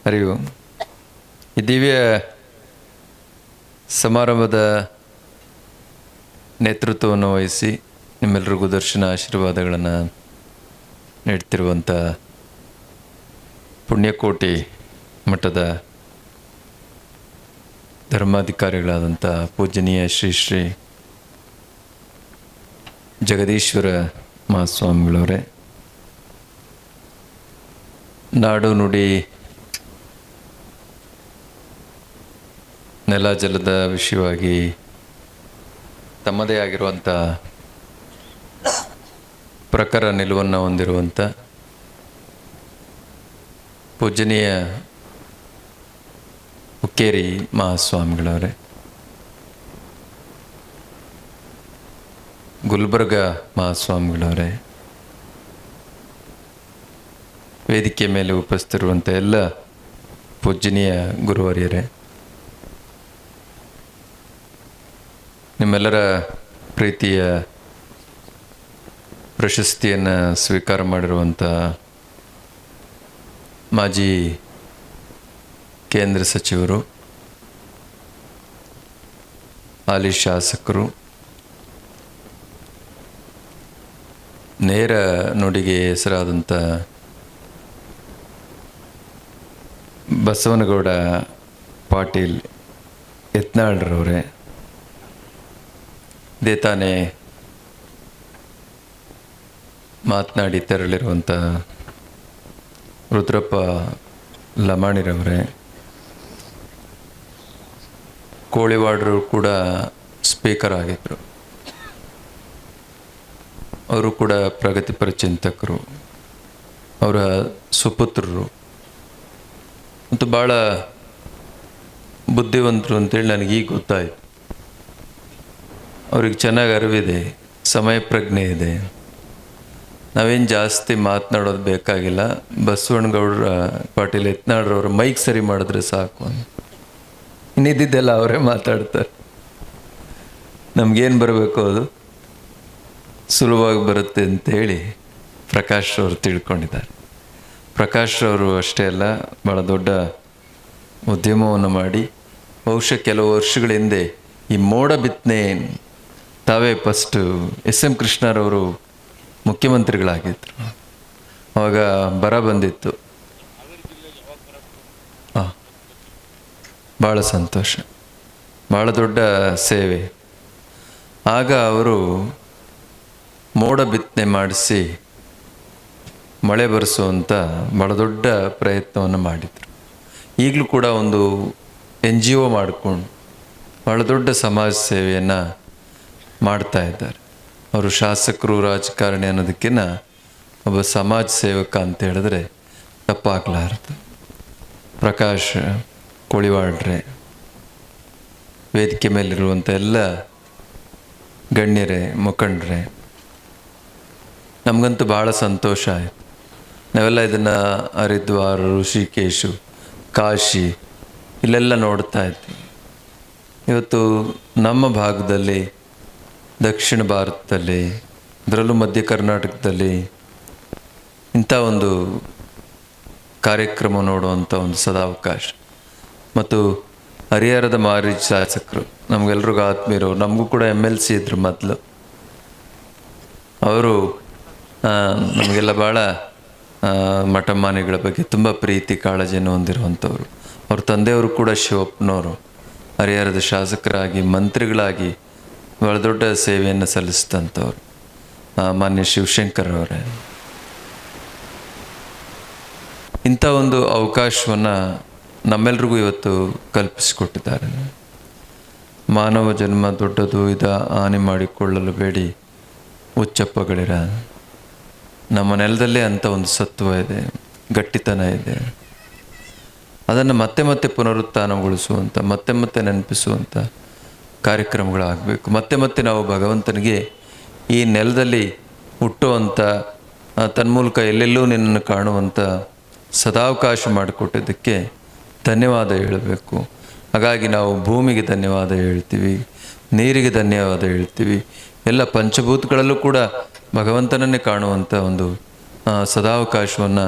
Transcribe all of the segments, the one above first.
ಅರಿವು. ಈ ದಿವ್ಯ ಸಮಾರಂಭದ ನೇತೃತ್ವವನ್ನು ವಹಿಸಿ ನಿಮ್ಮೆಲ್ಲರಿಗೂ ದರ್ಶನ ಆಶೀರ್ವಾದಗಳನ್ನು ನೀಡ್ತಿರುವಂಥ ಪುಣ್ಯಕೋಟಿ ಮಠದ ಧರ್ಮಾಧಿಕಾರಿಗಳಾದಂಥ ಪೂಜನೀಯ ಶ್ರೀ ಶ್ರೀ ಜಗದೀಶ್ವರ ಮಹಾಸ್ವಾಮಿಗಳವರೇ, ನಾಡು ನುಡಿ ನೆಲ ಜಲದ ವಿಷಯವಾಗಿ ತಮ್ಮದೇ ಆಗಿರುವಂಥ ಪ್ರಖರ ನಿಲುವನ್ನು ಹೊಂದಿರುವಂಥ ಪೂಜನೀಯ ಹುಕ್ಕೇರಿ ಮಹಾಸ್ವಾಮಿಗಳವರೇ, ಗುಲ್ಬರ್ಗ ಮಹಾಸ್ವಾಮಿಗಳವರೇ, ವೇದಿಕೆ ಮೇಲೆ ಉಪಸ್ಥಿತಿರುವಂಥ ಎಲ್ಲ ಪೂಜನೀಯ ಗುರುವರಿಯರೇ, ನಿಮ್ಮೆಲ್ಲರ ಪ್ರೀತಿಯ ಪ್ರಶಸ್ತಿಯನ್ನು ಸ್ವೀಕಾರ ಮಾಡಿರುವಂಥ ಮಾಜಿ ಕೇಂದ್ರ ಸಚಿವರು, ಹಾಲಿ ಶಾಸಕರು, ನೇರ ನುಡಿಗೆ ಹೆಸರಾದಂಥ ಬಸವನಗೌಡ ಪಾಟೀಲ್ ಯತ್ನಾಳ್ರವರೇ, ಇದೇ ತಾನೇ ಮಾತನಾಡಿ ತೆರಳಿರುವಂಥ ರುದ್ರಪ್ಪ ಲಮಾಣಿರವರೇ, ಕೋಳಿವಾಡರು ಕೂಡ ಸ್ಪೀಕರ್ ಆಗಿದ್ದರು. ಅವರು ಕೂಡ ಪ್ರಗತಿಪರ ಚಿಂತಕರು, ಅವರ ಸುಪುತ್ರರು ಮತ್ತು ಭಾಳ ಬುದ್ಧಿವಂತರು ಅಂತೇಳಿ ನನಗೀಗ ಗೊತ್ತಾಯಿತು. ಅವ್ರಿಗೆ ಚೆನ್ನಾಗಿ ಅರಿವಿದೆ, ಸಮಯ ಪ್ರಜ್ಞೆ ಇದೆ. ನಾವೇನು ಜಾಸ್ತಿ ಮಾತನಾಡೋದು ಬೇಕಾಗಿಲ್ಲ, ಬಸವನಗೌಡ ಪಾಟೀಲ್ ಯತ್ನಾಳ್ರವ್ರ ಮೈಕ್ ಸರಿ ಮಾಡಿದ್ರೆ ಸಾಕು ಅಂತ. ಇನ್ನಿದ್ದೆಲ್ಲ ಅವರೇ ಮಾತಾಡ್ತಾರೆ. ನಮಗೇನು ಬರಬೇಕು ಅದು ಸುಲಭವಾಗಿ ಬರುತ್ತೆ ಅಂತೇಳಿ ಪ್ರಕಾಶ್ ಅವರು ತಿಳ್ಕೊಂಡಿದ್ದಾರೆ. ಪ್ರಕಾಶ್ ಅವರು ಅಷ್ಟೇ ಅಲ್ಲ, ಭಾಳ ದೊಡ್ಡ ಉದ್ಯಮವನ್ನು ಮಾಡಿ ಬಹುಶಃ ಕೆಲವು ವರ್ಷಗಳ ಹಿಂದೆ ಈ ಮೋಡ ಬಿತ್ತನೆ ತಾವೇ ಫಸ್ಟು SM ಕೃಷ್ಣರವರು ಮುಖ್ಯಮಂತ್ರಿಗಳಾಗಿದ್ದರು. ಆವಾಗ ಬರ ಬಂದಿತ್ತು. ಭಾಳ ಸಂತೋಷ, ಭಾಳ ದೊಡ್ಡ ಸೇವೆ. ಆಗ ಅವರು ಮೋಡ ಬಿತ್ತನೆ ಮಾಡಿಸಿ ಮಳೆ ಬರೆಸುವಂಥ ಭಾಳ ದೊಡ್ಡ ಪ್ರಯತ್ನವನ್ನು ಮಾಡಿದರು. ಈಗಲೂ ಕೂಡ ಒಂದು NGO ಮಾಡಿಕೊಂಡು ಭಾಳ ದೊಡ್ಡ ಸಮಾಜ ಸೇವೆಯನ್ನು ಮಾಡ್ತಾ ಇದ್ದಾರೆ. ಅವರು ಶಾಸಕರು, ರಾಜಕಾರಣಿ ಅನ್ನೋದಕ್ಕಿಂತ ಒಬ್ಬ ಸಮಾಜ ಸೇವಕ ಅಂತ ಹೇಳಿದ್ರೆ ತಪ್ಪಾಗಲಾರದು. ಪ್ರಕಾಶ್ ಕೋಳಿವಾಡ್ರೆ, ವೇದಿಕೆ ಮೇಲಿರುವಂಥ ಎಲ್ಲ ಗಣ್ಯರೇ, ಮುಖಂಡರೇ, ನಮಗಂತೂ ಭಾಳ ಸಂತೋಷ ಆಯಿತು. ನಾವೆಲ್ಲ ಇದನ್ನು ಹರಿದ್ವಾರ, ಋಷಿಕೇಶು, ಕಾಶಿ ಇಲ್ಲೆಲ್ಲ ನೋಡ್ತಾ ಇದ್ವಿ. ಇವತ್ತು ನಮ್ಮ ಭಾಗದಲ್ಲಿ, ದಕ್ಷಿಣ ಭಾರತದಲ್ಲಿ, ಅದರಲ್ಲೂ ಮಧ್ಯ ಕರ್ನಾಟಕದಲ್ಲಿ ಇಂಥ ಒಂದು ಕಾರ್ಯಕ್ರಮ ನೋಡುವಂಥ ಒಂದು ಸದಾವಕಾಶ. ಮತ್ತು ಹರಿಹರದ ಮಾಜಿ ಶಾಸಕರು, ನಮಗೆಲ್ರಿಗೂ ಆತ್ಮೀಯರು, ನಮಗೂ ಕೂಡ MLC ಇದ್ರು ಮೊದಲು. ಅವರು ನಮಗೆಲ್ಲ ಭಾಳ ಮಠಮಾನಿಗಳ ಬಗ್ಗೆ ತುಂಬ ಪ್ರೀತಿ ಕಾಳಜಿಯನ್ನು ಹೊಂದಿರುವಂಥವ್ರು. ಅವ್ರ ತಂದೆಯವರು ಕೂಡ ಶಿವಪ್ಪನವರು ಹರಿಹರದ ಶಾಸಕರಾಗಿ, ಮಂತ್ರಿಗಳಾಗಿ ಭಾಳ ದೊಡ್ಡ ಸೇವೆಯನ್ನು ಸಲ್ಲಿಸಿದಂಥವ್ರು ಮಾನ್ಯ ಶಿವಶಂಕರ್ ಅವರೇ. ಇಂಥ ಒಂದು ಅವಕಾಶವನ್ನು ನಮ್ಮೆಲ್ರಿಗೂ ಇವತ್ತು ಕಲ್ಪಿಸಿಕೊಟ್ಟಿದ್ದಾರೆ. ಮಾನವ ಜನ್ಮ ದೊಡ್ಡದು, ಹಾನಿ ಮಾಡಿಕೊಳ್ಳಲು ಬೇಡಿ ಉಚ್ಚಪ್ಪಗಳಿರ. ನಮ್ಮ ನೆಲದಲ್ಲೇ ಅಂಥ ಒಂದು ಸತ್ವ ಇದೆ, ಗಟ್ಟಿತನ ಇದೆ. ಅದನ್ನು ಮತ್ತೆ ಮತ್ತೆ ಪುನರುತ್ಥಾನಗೊಳಿಸುವಂಥ, ಮತ್ತೆ ಮತ್ತೆ ನೆನಪಿಸುವಂಥ ಕಾರ್ಯಕ್ರಮಗಳಾಗಬೇಕು. ಮತ್ತೆ ಮತ್ತೆ ನಾವು ಭಗವಂತನಿಗೆ ಈ ನೆಲದಲ್ಲಿ ಹುಟ್ಟುವಂಥ, ತನ್ಮೂಲಕ ಎಲ್ಲೆಲ್ಲೂ ನಿನ್ನನ್ನು ಕಾಣುವಂಥ ಸದಾವಕಾಶ ಮಾಡಿಕೊಟ್ಟಿದ್ದಕ್ಕೆ ಧನ್ಯವಾದ ಹೇಳಬೇಕು. ಹಾಗಾಗಿ ನಾವು ಭೂಮಿಗೆ ಧನ್ಯವಾದ ಹೇಳ್ತೀವಿ, ನೀರಿಗೆ ಧನ್ಯವಾದ ಹೇಳ್ತೀವಿ. ಎಲ್ಲ ಪಂಚಭೂತಗಳಲ್ಲೂ ಕೂಡ ಭಗವಂತನನ್ನೇ ಕಾಣುವಂಥ ಒಂದು ಸದಾವಕಾಶವನ್ನು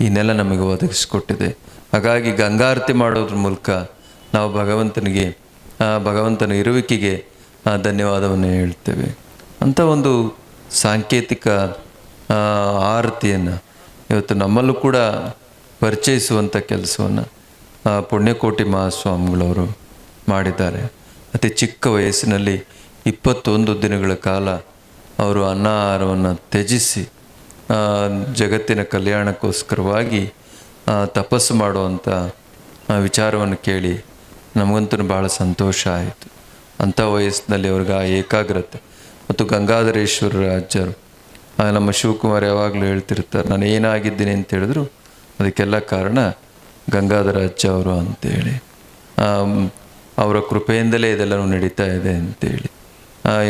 ಈ ನೆಲ ನಮಗೆ ಒದಗಿಸಿಕೊಟ್ಟಿದೆ. ಹಾಗಾಗಿ ಗಂಗಾರತಿ ಮಾಡೋದ್ರ ಮೂಲಕ ನಾವು ಭಗವಂತನ ಇರುವಿಕೆಗೆ ಧನ್ಯವಾದವನ್ನು ಹೇಳ್ತೇವೆ. ಅಂಥ ಒಂದು ಸಾಂಕೇತಿಕ ಆರತಿಯನ್ನು ಇವತ್ತು ನಮ್ಮಲ್ಲೂ ಕೂಡ ಪರಿಚಯಿಸುವಂಥ ಕೆಲಸವನ್ನು ಪುಣ್ಯಕೋಟಿ ಮಹಾಸ್ವಾಮಿಗಳವರು ಮಾಡಿದ್ದಾರೆ. ಅತಿ ಚಿಕ್ಕ ವಯಸ್ಸಿನಲ್ಲಿ 21 ದಿನಗಳ ಕಾಲ ಅವರು ಅನ್ನಾಹಾರವನ್ನು ತ್ಯಜಿಸಿ ಜಗತ್ತಿನ ಕಲ್ಯಾಣಕ್ಕೋಸ್ಕರವಾಗಿ ತಪಸ್ಸು ಮಾಡುವಂಥ ವಿಚಾರವನ್ನು ಕೇಳಿ ನಮಗಂತೂ ಭಾಳ ಸಂತೋಷ ಆಯಿತು. ಅಂಥ ವಯಸ್ಸಿನಲ್ಲಿ ಅವ್ರಿಗೆ ಆ ಏಕಾಗ್ರತೆ ಮತ್ತು ಗಂಗಾಧರೇಶ್ವರ ಅಜ್ಜರು ನಮ್ಮ ಶಿವಕುಮಾರ್ ಯಾವಾಗಲೂ ಹೇಳ್ತಿರ್ತಾರೆ, ನಾನು ಏನಾಗಿದ್ದೀನಿ ಅಂತ ಹೇಳಿದ್ರು ಅದಕ್ಕೆಲ್ಲ ಕಾರಣ ಗಂಗಾಧರ ಅಜ್ಜ ಅವರು ಅಂತೇಳಿ. ಅವರ ಕೃಪೆಯಿಂದಲೇ ಇದೆಲ್ಲವೂ ನಡೀತಾ ಇದೆ ಅಂತೇಳಿ.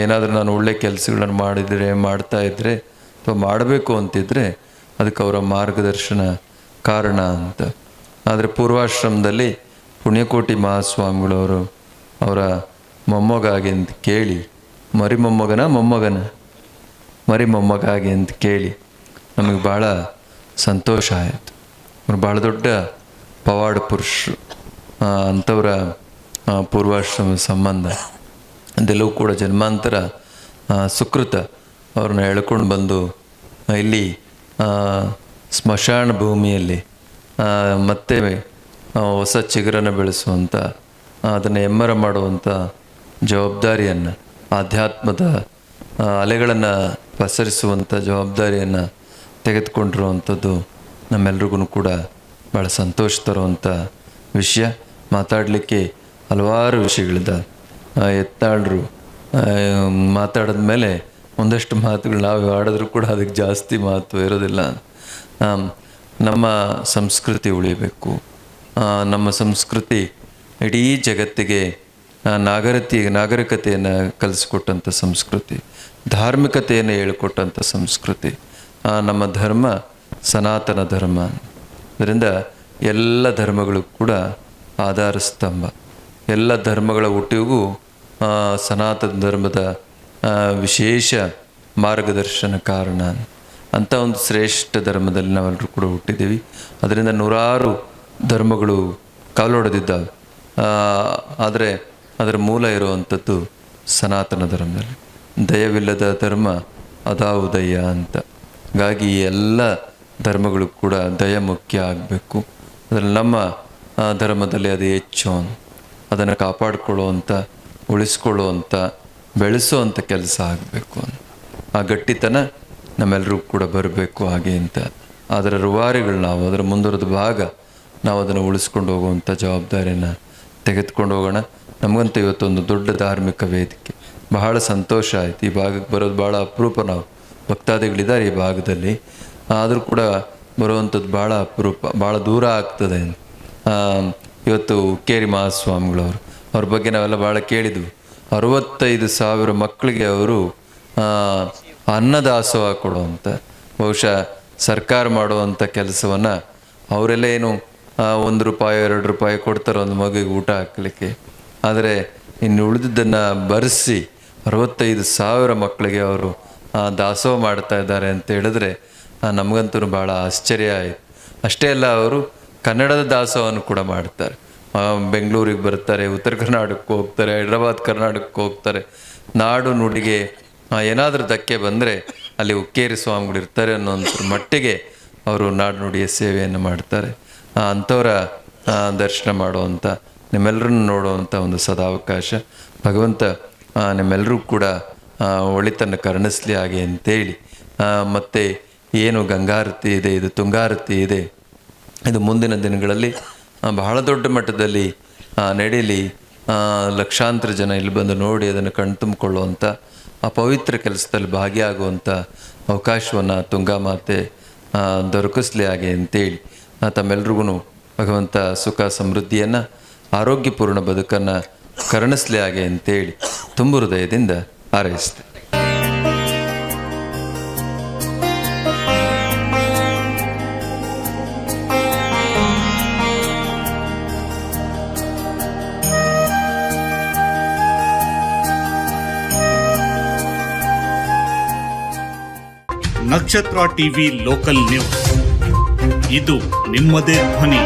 ಏನಾದರೂ ನಾನು ಒಳ್ಳೆ ಕೆಲಸಗಳನ್ನು ಮಾಡ್ತಾ ಇದ್ದರೆ ಅಥವಾ ಮಾಡಬೇಕು ಅಂತಿದ್ದರೆ ಅದಕ್ಕೆ ಅವರ ಮಾರ್ಗದರ್ಶನ ಕಾರಣ ಅಂತ. ಆದರೆ ಪೂರ್ವಾಶ್ರಮದಲ್ಲಿ ಪುಣ್ಯಕೋಟಿ ಮಹಾಸ್ವಾಮಿಗಳವರು ಅವರ ಮೊಮ್ಮಗಾಗಿ ಅಂತ ಕೇಳಿ ಮರಿ ಮೊಮ್ಮಗಾಗಿ ಅಂತ ಕೇಳಿ ನಮಗೆ ಭಾಳ ಸಂತೋಷ ಆಯಿತು. ಅವ್ರು ಭಾಳ ದೊಡ್ಡ ಪವಾಡ ಪುರುಷರು. ಅಂಥವರ ಪೂರ್ವಾಶ್ರಮ ಸಂಬಂಧ ಅದೆಲ್ಲವೂ ಕೂಡ ಜನ್ಮಾಂತರ ಸುಕೃತ. ಅವ್ರನ್ನ ಎಳ್ಕೊಂಡು ಬಂದು ಇಲ್ಲಿ ಸ್ಮಶಾನ ಭೂಮಿಯಲ್ಲಿ ಮತ್ತೆ ಹೊಸ ಚಿಗುರನ್ನು ಬೆಳೆಸುವಂಥ, ಅದನ್ನು ಎಮ್ಮರ ಮಾಡುವಂಥ ಜವಾಬ್ದಾರಿಯನ್ನು, ಆಧ್ಯಾತ್ಮದ ಅಲೆಗಳನ್ನು ಪಸರಿಸುವಂಥ ಜವಾಬ್ದಾರಿಯನ್ನು ತೆಗೆದುಕೊಂಡಿರುವಂಥದ್ದು ನಮ್ಮೆಲ್ರಿಗೂ ಕೂಡ ಭಾಳ ಸಂತೋಷ ತರುವಂಥ ವಿಷಯ. ಮಾತಾಡಲಿಕ್ಕೆ ಹಲವಾರು ವಿಷಯಗಳಿದೆ. ಯತ್ನಾಳರು ಮಾತಾಡಿದ ಮೇಲೆ ಒಂದಷ್ಟು ಮಾತುಗಳು ನಾವು ಆಡಿದ್ರೂ ಕೂಡ ಅದಕ್ಕೆ ಜಾಸ್ತಿ ಮಹತ್ವ ಇರೋದಿಲ್ಲ. ನಮ್ಮ ಸಂಸ್ಕೃತಿ ಉಳಿಬೇಕು. ನಮ್ಮ ಸಂಸ್ಕೃತಿ ಇಡೀ ಜಗತ್ತಿಗೆ ನಾಗರಿಕತೆಯನ್ನು ಕಲಿಸ್ಕೊಟ್ಟಂಥ ಸಂಸ್ಕೃತಿ, ಧಾರ್ಮಿಕತೆಯನ್ನು ಹೇಳಿಕೊಟ್ಟಂಥ ಸಂಸ್ಕೃತಿ. ನಮ್ಮ ಧರ್ಮ ಸನಾತನ ಧರ್ಮ. ಅದರಿಂದ ಎಲ್ಲ ಧರ್ಮಗಳು ಕೂಡ ಆಧಾರ ಸ್ತಂಭ. ಎಲ್ಲ ಧರ್ಮಗಳ ಹುಟ್ಟಿಗೂ ಸನಾತನ ಧರ್ಮದ ವಿಶೇಷ ಮಾರ್ಗದರ್ಶನ ಕಾರಣ. ಅಂಥ ಒಂದು ಶ್ರೇಷ್ಠ ಧರ್ಮದಲ್ಲಿ ನಾವೆಲ್ಲರೂ ಕೂಡ ಹುಟ್ಟಿದ್ದೀವಿ. ಅದರಿಂದ ನೂರಾರು ಧರ್ಮಗಳು ಕಾಲೊಡೆದಿದ್ದಾವೆ. ಆದರೆ ಅದರ ಮೂಲ ಇರುವಂಥದ್ದು ಸನಾತನ ಧರ್ಮದಲ್ಲಿ. ದಯವಿಲ್ಲದ ಧರ್ಮ ಅದಾವುದಯ್ಯ ಅಂತ. ಹಾಗಾಗಿ ಎಲ್ಲ ಧರ್ಮಗಳು ಕೂಡ ದಯ ಮುಖ್ಯ ಆಗಬೇಕು. ಅದರಲ್ಲಿ ನಮ್ಮ ಧರ್ಮದಲ್ಲಿ ಅದು ಹೆಚ್ಚು. ಅದನ್ನು ಕಾಪಾಡಿಕೊಳ್ಳುವಂಥ, ಉಳಿಸ್ಕೊಳ್ಳುವಂಥ, ಬೆಳೆಸುವಂಥ ಕೆಲಸ ಆಗಬೇಕು. ಆ ಗಟ್ಟಿತನ ನಮ್ಮೆಲ್ಲರೂ ಕೂಡ ಬರಬೇಕು ಹಾಗೆ ಅಂತ. ಅದರ ರೂವಾರಿಗಳು ನಾವು, ಅದರ ಮುಂದುವರೆದ ಭಾಗ ನಾವು ಅದನ್ನು ಉಳಿಸ್ಕೊಂಡು ಹೋಗುವಂಥ ಜವಾಬ್ದಾರಿಯನ್ನು ತೆಗೆದುಕೊಂಡು ಹೋಗೋಣ. ನಮಗಂತೂ ಇವತ್ತೊಂದು ದೊಡ್ಡ ಧಾರ್ಮಿಕ ವೇದಿಕೆ. ಬಹಳ ಸಂತೋಷ ಆಯಿತು. ಈ ಭಾಗಕ್ಕೆ ಬರೋದು ಭಾಳ ಅಪರೂಪ. ನಾವು ಭಕ್ತಾದಿಗಳಿದ್ದಾರೆ ಈ ಭಾಗದಲ್ಲಿ, ಆದರೂ ಕೂಡ ಬರುವಂಥದ್ದು ಭಾಳ ಅಪರೂಪ, ಭಾಳ ದೂರ ಆಗ್ತದೆ. ಇವತ್ತು ಹುಕ್ಕೇರಿ ಮಹಾಸ್ವಾಮಿಗಳವರು, ಅವ್ರ ಬಗ್ಗೆ ನಾವೆಲ್ಲ ಭಾಳ ಕೇಳಿದ್ವಿ. 65,000 ಮಕ್ಕಳಿಗೆ ಅವರು ಅನ್ನದಾಸೋಹ ಕೊಡುವಂಥ, ಬಹುಶಃ ಸರ್ಕಾರ ಮಾಡುವಂಥ ಕೆಲಸವನ್ನು ಅವರೆಲ್ಲ ಏನು 1 ರೂಪಾಯಿ 2 ರೂಪಾಯಿ ಕೊಡ್ತಾರೆ ಒಂದು ಮಗುವಿಗೆ ಊಟ ಹಾಕಲಿಕ್ಕೆ. ಆದರೆ ಇನ್ನು ಉಳಿದಿದ್ದನ್ನು ಬರೆಸಿ 65,000 ಮಕ್ಕಳಿಗೆ ಅವರು ದಾಸೋಹ ಮಾಡ್ತಾ ಇದ್ದಾರೆ ಅಂತ ಹೇಳಿದ್ರೆ ನಮಗಂತೂ ಭಾಳ ಆಶ್ಚರ್ಯ ಆಯಿತು. ಅಷ್ಟೇ ಅಲ್ಲ, ಅವರು ಕನ್ನಡದ ದಾಸೋಹವನ್ನು ಕೂಡ ಮಾಡ್ತಾರೆ. ಬೆಂಗಳೂರಿಗೆ ಬರ್ತಾರೆ, ಉತ್ತರ ಕರ್ನಾಟಕಕ್ಕೆ ಹೋಗ್ತಾರೆ, ಹೈದ್ರಾಬಾದ್ ಕರ್ನಾಟಕಕ್ಕೆ ಹೋಗ್ತಾರೆ. ನಾಡು ನುಡಿಗೆ ಏನಾದರೂ ಧಕ್ಕೆ ಬಂದರೆ ಅಲ್ಲಿ ಹುಕ್ಕೇರಿ ಸ್ವಾಮಿಗಳು ಇರ್ತಾರೆ ಅನ್ನೋಂಥ ಮಟ್ಟಿಗೆ ಅವರು ನಾಡು ನುಡಿಯ ಸೇವೆಯನ್ನು ಮಾಡ್ತಾರೆ. ಅಂಥವರ ದರ್ಶನ ಮಾಡುವಂಥ, ನಿಮ್ಮೆಲ್ಲರನ್ನು ನೋಡುವಂಥ ಒಂದು ಸದಾವಕಾಶ ಭಗವಂತ ನಿಮ್ಮೆಲ್ಲರೂ ಕೂಡ ಒಳಿತನ್ನು ಕರುಣಿಸಲಿ ಹಾಗೆ ಅಂತೇಳಿ, ಮತ್ತು ಏನು ಗಂಗಾರತಿ ಇದೆ, ಇದು ತುಂಗಾರತಿ ಇದೆ, ಇದು ಮುಂದಿನ ದಿನಗಳಲ್ಲಿ ಬಹಳ ದೊಡ್ಡ ಮಟ್ಟದಲ್ಲಿ ನಡೀಲಿ. ಲಕ್ಷಾಂತರ ಜನ ಇಲ್ಲಿ ಬಂದು ನೋಡಿ ಅದನ್ನು ಕಣ್ತುಂಬಿಕೊಳ್ಳುವಂಥ, ಆ ಪವಿತ್ರ ಕೆಲಸದಲ್ಲಿ ಭಾಗಿಯಾಗುವಂಥ ಅವಕಾಶವನ್ನು ತುಂಗಾಮಾತೆ ದೊರಕಿಸ್ಲಿ ಹಾಗೆ ಅಂತೇಳಿ ತಮ್ಮೆಲ್ರಿಗೂ ಭಗವಂತ ಸುಖ ಸಮೃದ್ಧಿಯನ್ನು, ಆರೋಗ್ಯಪೂರ್ಣ ಬದುಕನ್ನು ಕರುಣಿಸ್ಲಿ ಹಾಗೆ ಅಂತೇಳಿ ತುಂಬು ಹೃದಯದಿಂದ ಹಾರೈಸ್ತೆ. ನಕ್ಷತ್ರ ಟಿವಿ ಲೋಕಲ್ ನ್ಯೂಸ್, ಇದು ನಿಮ್ಮದೇ ಧ್ವನಿ.